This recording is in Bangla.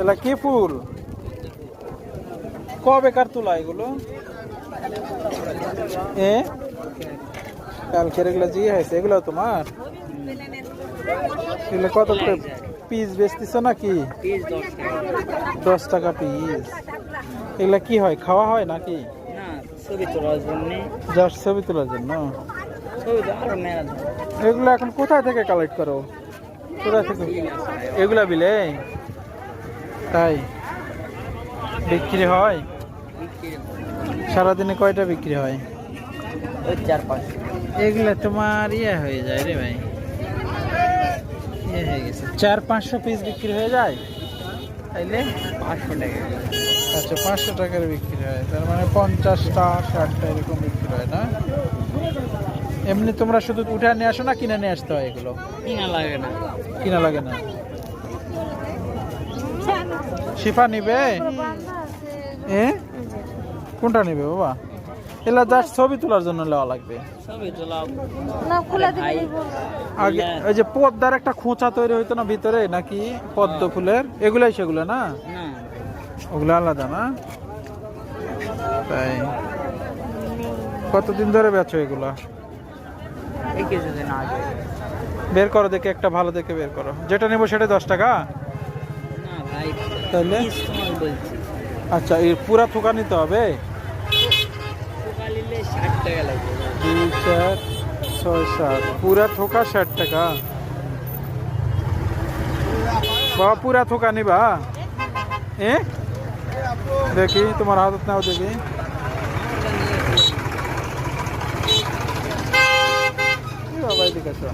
এলা কি ফুল? কবে কার তোলা এগুলো? কালকের এগুলো জি হয়েছে, এগুলো তোমার? এগুলো কত করে পিস বেচতেছ নাকি? 10 টাকা পিস। এগুলা কি হয়, খাওয়া হয় নাকি? জাস্ট ছবি তোলার জন্য। এগুলো এখন কোথায় থেকে কালেক্ট করো? কোথায় থেকে এগুলা বিলে? তাই বিক্রি হয়? সারাদিনে কয়টা বিক্রি হয়? 4-5। এগুলা তোমার ইয়ে হয়ে যায় রে ভাই, ইয়ে হয়ে গেছে। 400-500 পিস বিক্রি হয়ে যায় তাইলে 500 টাকা। আচ্ছা, 500 টাকার বিক্রি হয়, তার মানে 50টা 60টা এরকম বিক্রি হয় না? এমনি তোমরা শুধু উঠে নিয়ে আসো না কিনে নিয়ে আসতে হয় এগুলো? কিনা লাগে না। কিনা লাগে না। শিফা নিবে? কোনটা নিবে বাবা? এলা জাস্ট ছবি তোলার জন্য নেওয়া লাগবে। ছবি তোলাও আগে ওই যে পদ্মার একটা খোঁচা তৈরি হইতো না ভিতরে, নাকি পদ্ম ফুলের? এগুলাই সেগুলো না? ওগুলো আলাদা না? তাই কতদিন ধরে বেচো এগুলা? বের করো দেখে, একটা ভালো দেখে বের করো। যেটা নেবো সেটা 10 টাকা? তাহলে আচ্ছা, এর পুরা থোকা নিতে হবে? 2, 4, 6, 7 পুরা থোকা 60 টাকা। বাবা পুরা থোকা নিবা? দেখি তোমার হাতত নাও দেখি। বাবা এদিকে আসো।